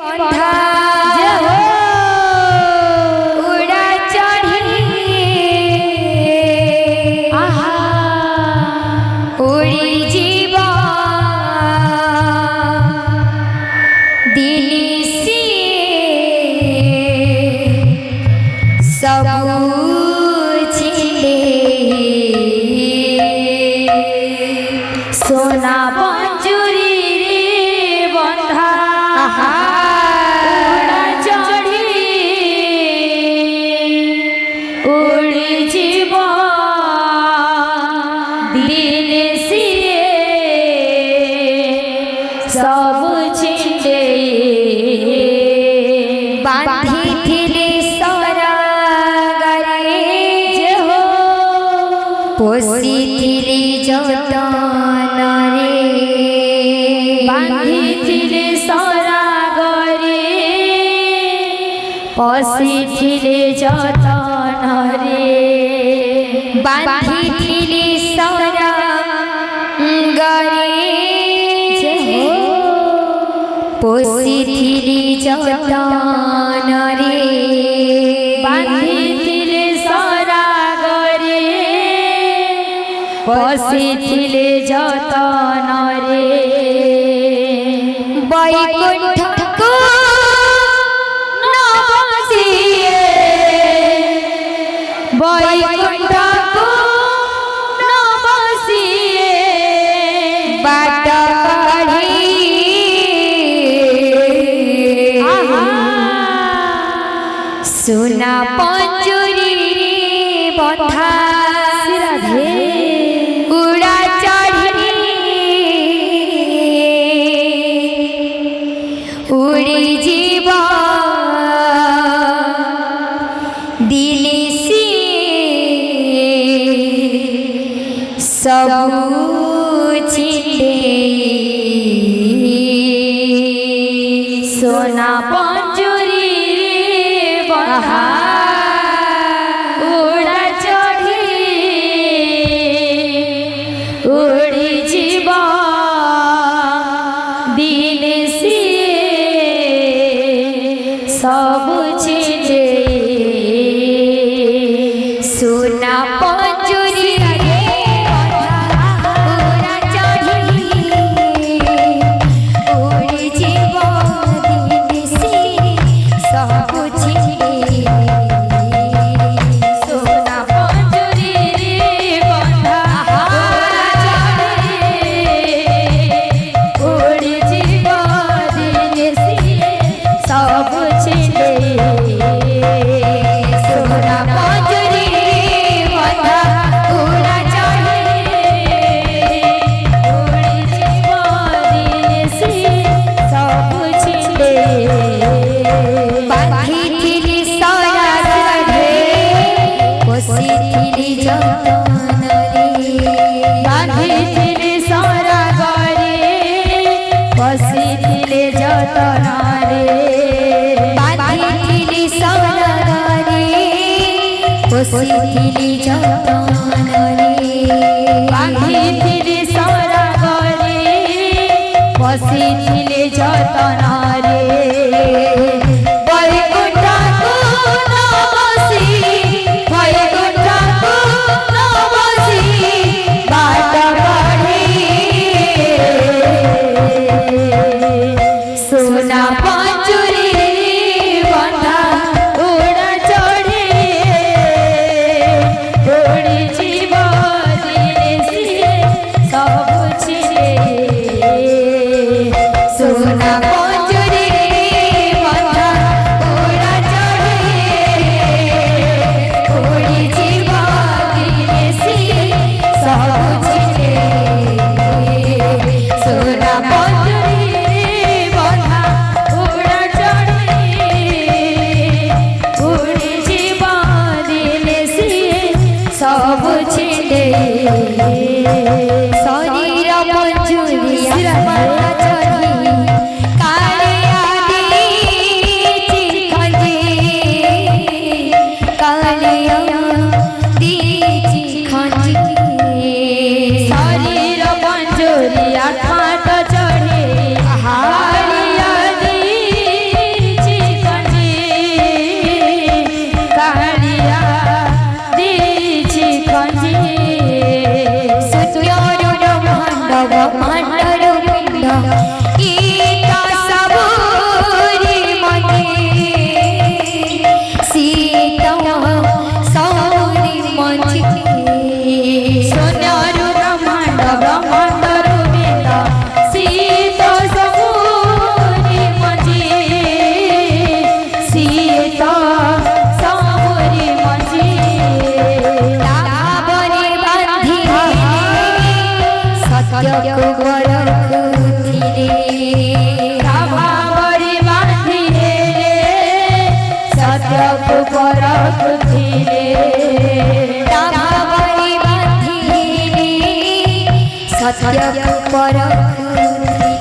बंधा उड़ा चढ़ी उड़ी जीव दिली सी सब छिले सोना पंजुरी रे बंधा उड़ा चढ़ी उड़ी जीव दिली सी सब छिले बांधी थिले सरागरे जे हो पोसी थिले जतन रे बांधी थिले सरागरे पोसी थिले जतन रे बांधी थिले सरागरे जे हो पोसी थिले जतन रे बांधी थिले सरागरे पोसी थिले जतन रे बैकुंठ को नवसिए बैकुंठ को नवसिए बाट सोना पंजुरी रे बंधा उड़ा चढ़ी उड़ी जीव दिली सी सब छिले सोना पंजुरी रे बंधा उड़ा चढ़ी उड़ी जीव दिली सी सब छिले सोना पंजुरी रे बंधा उड़ा चढ़ी उड़ी जीव दिली सी सब छिले सोना पंजुरी रे बंधा उड़ी जीव दिली सी सब छिले सोना पंजुरी रे बंधा उड़ा चढ़ी उड़ी जीव दिली सी सब छिले बांधी थिली सरागरे पोसी थिली जतन रे बांधी थिली सरागरे पोसी थिली जतन रे बांधी थिली सरागरे पोसी थिली जतन रे बांधी थिली सरागरे पोसी थिली जतन रे बैकुंठ को नवसी बैकुंठ को नवसी बाट सोना पंजुरी रे बंधा उड़ा चढ़ी उड़ी जीव दिली सी सब छिले सोना पंजुरी सतरक परक थिले डाभावरी बांधिले सत्यक परक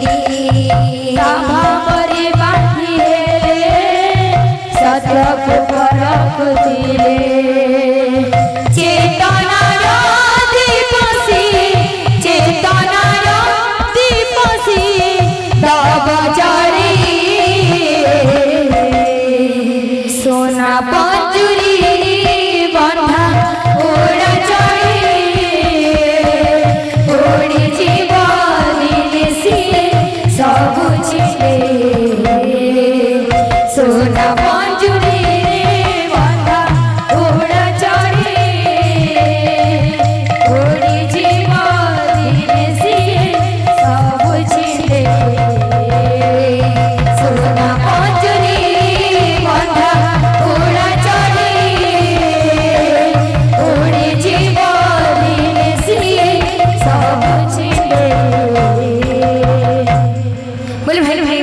थिले डाभावरी बांधिले सतरक परक थिले चेतनार दीपसी चेतनार दीपसी दब जड़ी सोना पंजुरी बंधा ओड़ा चढ़ी ओड़ी जीवनी सिए सब छिले सोना पंजुरी बंधा ओड़ा चढ़ी ओड़ी जीवनी सिए सब छिले सोना पंजुरी बंधा ओड़ा चढ़ी ओड़ी जीवनी सिए सब छिले। बोलो भाई भाई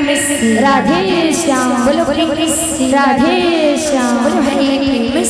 राधे श्याम बोलो बोलो राधे श्याम।